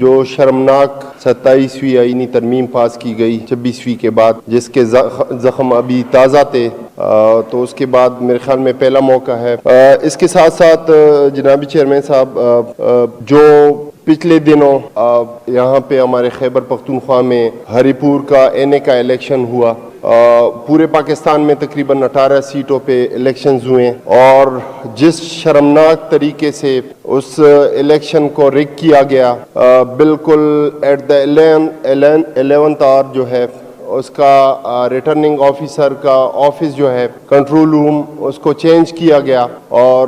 جو شرمناک 27ویں آئینی ترمیم پاس کی گئی 26ویں کے بعد، جس کے زخم ابھی تازہ تھے، تو اس کے بعد میرے خیال میں پہلا موقع ہے۔ اس کے ساتھ ساتھ جناب چیئرمین صاحب، جو پچھلے دنوں یہاں پہ ہمارے خیبر پختونخوا میں ہری پور کا این اے کا الیکشن ہوا، پورے پاکستان میں تقریباً 18 سیٹوں پہ الیکشنز ہوئے، اور جس شرمناک طریقے سے اس الیکشن کو ریگ کیا گیا، بالکل ایٹ دا 11th آور جو ہے اس کا ریٹرننگ آفیسر کا آفس جو ہے کنٹرول روم، اس کو چینج کیا گیا، اور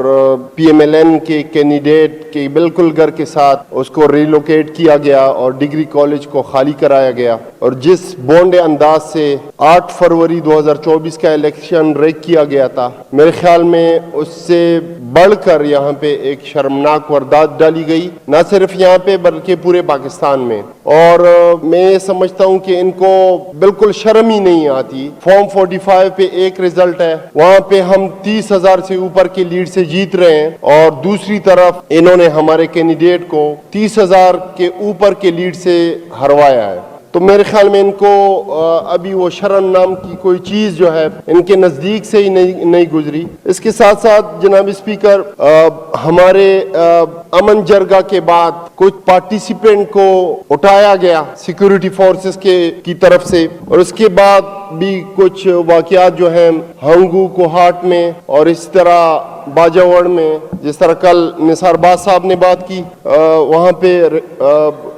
پی ایم ایل این کے کینڈیڈیٹ کے بالکل گھر کے ساتھ اس کو ریلوکیٹ کیا گیا اور ڈگری کالج کو خالی کرایا گیا، اور جس بونڈے انداز سے 8 فروری 2024 کا الیکشن ریگ کیا گیا تھا، میرے خیال میں اس سے بڑھ کر یہاں پہ ایک شرمناک واردات ڈالی گئی، نہ صرف یہاں پہ بلکہ پورے پاکستان میں۔ اور میں یہ سمجھتا ہوں کہ ان کو بالکل شرم ہی نہیں آتی۔ فارم 45 پہ ایک رزلٹ ہے، وہاں پہ ہم 30,000 سے اوپر کے لیڈ سے جیت رہے ہیں، اور دوسری طرف انہوں نے ہمارے کینڈیڈیٹ کو 30,000 کے اوپر کے لیڈ سے ہروایا ہے۔ تو میرے خیال میں ان کو ابھی وہ شرم نام کی کوئی چیز جو ہے ان کے نزدیک سے ہی نہیں گزری۔ اس کے ساتھ ساتھ جناب اسپیکر، ہمارے امن جرگہ کے بعد کچھ پارٹیسپینٹ کو اٹھایا گیا سیکیورٹی فورسز کی طرف سے، اور اس کے بعد بھی کچھ واقعات جو ہیں ہنگو کوہاٹ میں اور اس طرح باجاوڑ میں، جس طرح کل نثار باز صاحب نے بات کی، وہاں پہ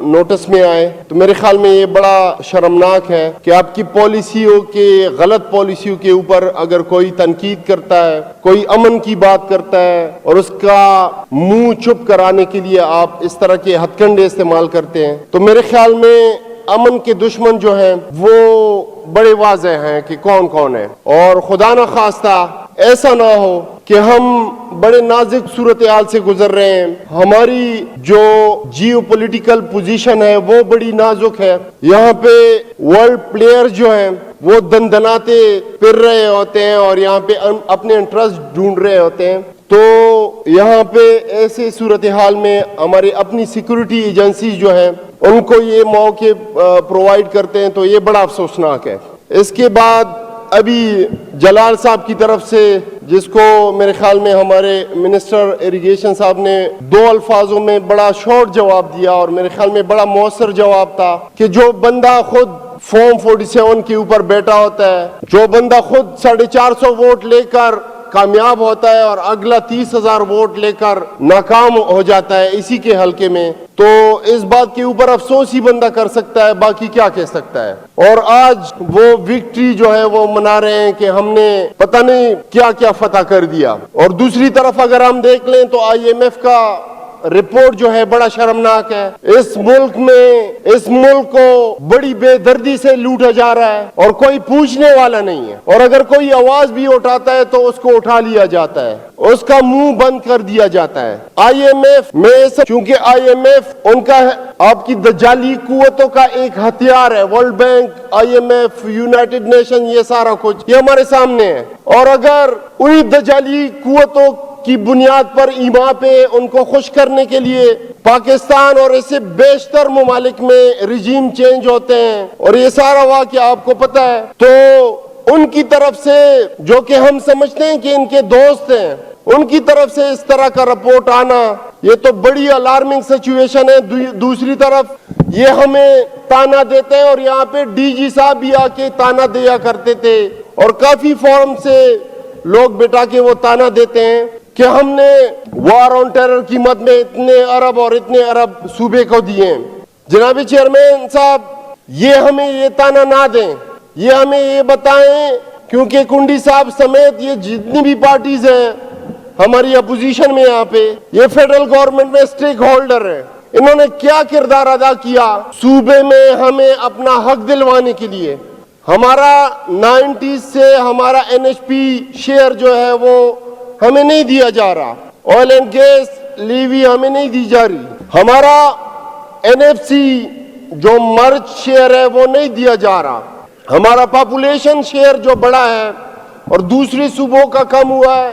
نوٹس میں آئے۔ تو میرے خیال میں یہ بڑا شرمناک ہے کہ آپ کی پالیسیوں کے، غلط پالیسیوں کے اوپر اگر کوئی تنقید کرتا ہے، کوئی امن کی بات کرتا ہے، اور اس کا منہ چپ کرانے کے لیے آپ اس طرح کے ہتھ کنڈے استعمال کرتے ہیں، تو میرے خیال میں امن کے دشمن جو ہیں وہ بڑے واضح ہیں کہ کون کون ہے، اور خدا نہ خواستہ ایسا نہ ہو کہ ہم بڑے نازک صورتحال سے گزر رہے ہیں، ہماری جو جیو پولیٹیکل پوزیشن ہے وہ بڑی نازک ہے، یہاں پہ ورلڈ پلیئر جو ہیں وہ دندناتے پھر رہے ہوتے ہیں اور یہاں پہ اپنے انٹرسٹ ڈھونڈ رہے ہوتے ہیں، تو یہاں پہ ایسے صورتحال میں ہماری اپنی سیکورٹی ایجنسیز جو ہیں ان کو یہ موقع پرووائڈ کرتے ہیں، تو یہ بڑا افسوسناک ہے۔ اس کے بعد ابھی جلال صاحب کی طرف سے، جس کو میرے خیال میں ہمارے منسٹر اریگیشن صاحب نے 2 الفاظوں میں بڑا شارٹ جواب دیا، اور میرے خیال میں بڑا مؤثر جواب تھا، کہ جو بندہ خود فارم 47 کے اوپر بیٹھا ہوتا ہے، جو بندہ خود 450 ووٹ لے کر کامیاب ہوتا ہے اور اگلا 30,000 ووٹ لے کر ناکام ہو جاتا ہے اسی کے حلقے میں، تو اس بات کے اوپر افسوس ہی بندہ کر سکتا ہے، باقی کیا کہہ سکتا ہے۔ اور آج وہ وکٹری جو ہے وہ منا رہے ہیں کہ ہم نے پتہ نہیں کیا کیا فتح کر دیا، اور دوسری طرف اگر ہم دیکھ لیں تو IMF کا رپورٹ جو ہے بڑا شرمناک ہے۔ اس ملک کو بڑی بے دردی سے لوٹا جا رہا ہے اور کوئی پوچھنے والا نہیں ہے، اور اگر کوئی آواز بھی اٹھاتا ہے تو اس کو اٹھا لیا جاتا ہے، اس کا منہ بند کر دیا جاتا ہے۔ IMF میں چونکہ IMF ان کا آپ کی دجالی قوتوں کا ایک ہتھیار ہے، world bank, IMF، United nation, یہ سارا کچھ یہ ہمارے سامنے ہے، اور اگر انہی دجالی قوتوں کی بنیاد پر ایما پہ ان کو خوش کرنے کے لیے پاکستان اور اس سے بیشتر ممالک میں رجیم چینج ہوتے ہیں، اور یہ سارا واقعہ آپ کو پتہ ہے، تو ان کی طرف سے جو کہ ہم سمجھتے ہیں کہ ان کے دوست ہیں، ان کی طرف سے اس طرح کا رپورٹ آنا، یہ تو بڑی الارمنگ سچویشن ہے۔ دوسری طرف یہ ہمیں تانا دیتے ہیں، اور یہاں پہ DG صاحب بھی آ کے تانا دیا کرتے تھے، اور کافی فورم سے لوگ بٹا کے وہ تانا دیتے ہیں کہ ہم نے وار آن ٹیرر کی مد میں اتنے ارب اور اتنے ارب صوبے کو دیے ہیں۔ جناب چیئرمین صاحب، یہ ہمیں یہ تانا نہ دیں، یہ ہمیں یہ بتائیں، کیونکہ کنڈی صاحب سمیت یہ جتنی بھی پارٹیز ہیں ہماری اپوزیشن میں، یہاں پہ یہ فیڈرل گورنمنٹ میں سٹیک ہولڈر ہیں، انہوں نے کیا کردار ادا کیا صوبے میں ہمیں اپنا حق دلوانے کے لیے۔ ہمارا 90s سے ہمارا NHP شیئر جو ہے وہ ہمیں نہیں دیا جا رہا، آئل اینڈ گیس لیوی ہمیں نہیں دی جا رہی، ہمارا NFC جو مرچ شیئر ہے وہ نہیں دیا جا رہا، ہمارا پاپولیشن شیئر جو بڑا ہے اور دوسری صوبوں کا کم ہوا ہے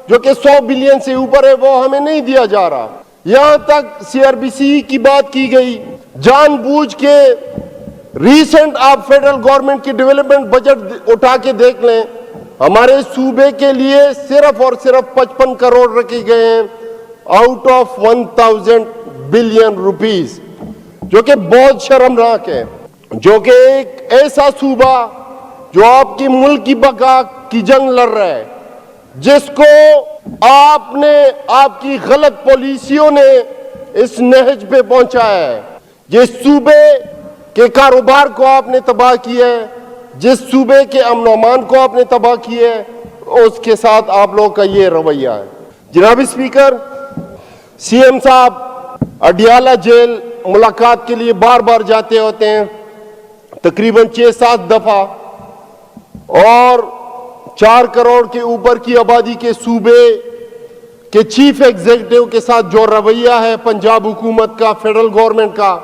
جو کہ 100 بلین سے اوپر ہے وہ ہمیں نہیں دیا جا رہا۔ یہاں تک CRBC کی بات کی گئی جان بوجھ کے ریسنٹ آپ فیڈرل گورنمنٹ کی ڈیولپمنٹ بجٹ اٹھا کے دیکھ لیں, ہمارے صوبے کے لیے صرف اور صرف 55 کروڑ رکھے گئے ہیں آؤٹ آف 1000 بلین روپیز, جو کہ بہت شرمناک ہے. جو کہ ایک ایسا صوبہ جو آپ کی ملک کی بقا کی جنگ لڑ رہا ہے, جس کو آپ کی غلط پالیسیوں نے اس نہج پہ پہنچایا ہے, جس صوبے کے کاروبار کو آپ نے تباہ کیا ہے, جس صوبے کے امن و امان کو آپ نے تباہ کیا ہے, اس کے ساتھ آپ لوگوں کا یہ رویہ ہے. جناب اسپیکر, سی ایم صاحب اڈیالہ جیل ملاقات کے لیے بار بار جاتے ہوتے ہیں, تقریباً 6-7 دفعہ, اور 4 کروڑ کے اوپر کی آبادی کے صوبے کے چیف ایگزیکٹو کے ساتھ جو رویہ ہے پنجاب حکومت کا, فیڈرل گورنمنٹ کا,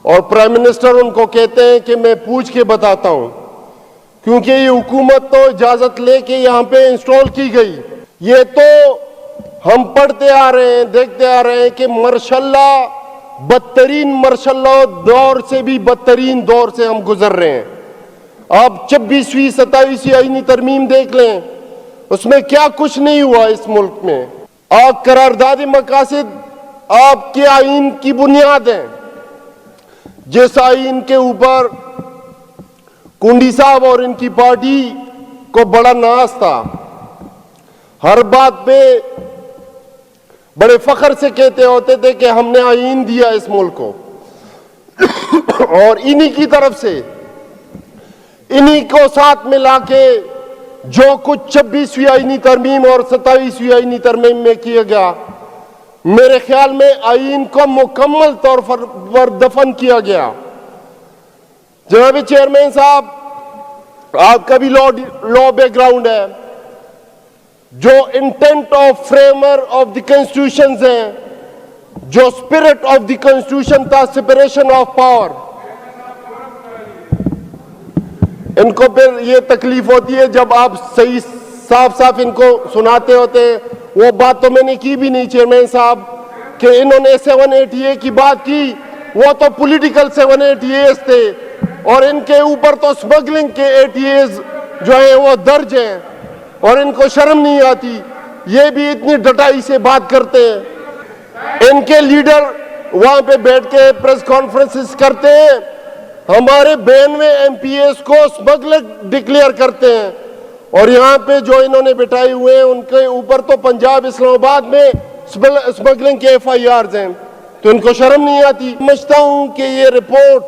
اور پرائم منسٹر ان کو کہتے ہیں کہ میں پوچھ کے بتاتا ہوں, کیونکہ یہ حکومت تو اجازت لے کے یہاں پہ انسٹال کی گئی. یہ تو ہم پڑھتے آ رہے ہیں, دیکھتے آ رہے ہیں کہ ماشاءاللہ بدترین ماشاءاللہ دور سے بھی بدترین دور سے ہم گزر رہے ہیں. آپ 26ویں 27ویں آئینی ترمیم دیکھ لیں, اس میں کیا کچھ نہیں ہوا اس ملک میں. آپ قرارداد مقاصد آپ کے آئین کی بنیاد ہیں, جس آئین کے اوپر کنڈی صاحب اور ان کی پارٹی کو بڑا ناز تھا, ہر بات پہ بڑے فخر سے کہتے ہوتے تھے کہ ہم نے آئین دیا اس ملک کو, اور انہی کی طرف سے انہی کو ساتھ ملا کے جو کچھ 26ویں آئینی ترمیم اور 27ویں آئینی ترمیم میں کیا گیا, میرے خیال میں آئین کو مکمل طور پر دفن کیا گیا. جناب چیئرمین صاحب, آپ کا بھی لا بیک گراؤنڈ ہے, جو انٹینٹ آف فریمر آف دی کنسٹیٹیوشنز ہیں, جو اسپرٹ آف دی کنسٹیٹیوشن تھا سپریشن آف پاور, ان کو پھر یہ تکلیف ہوتی ہے جب آپ صحیح صاف ان کو سناتے ہوتے ہیں. وہ بات تو میں نے کی بھی نہیں چیئرمین صاحب کہ انہوں نے 780A کی بات کی, وہ تو پولیٹیکل 780As تھے, اور ان کے اوپر تو سمگلنگ کے 80As جو ہیں وہ درج ہیں, اور ان کو شرم نہیں آتی, یہ بھی اتنی ڈٹائی سے بات کرتے ہیں. ان کے لیڈر وہاں پہ بیٹھ کے پریس کانفرنسز کرتے ہیں, ہمارے 92 MPs کو سمگلر ڈکلیئر کرتے ہیں, اور یہاں پہ جو انہوں نے بٹھائے ہوئے ہیں ان کے اوپر تو پنجاب اسلام آباد میں سمگلنگ کے FIRs ہیں, تو ان کو شرم نہیں آتی. سمجھتا ہوں کہ یہ رپورٹ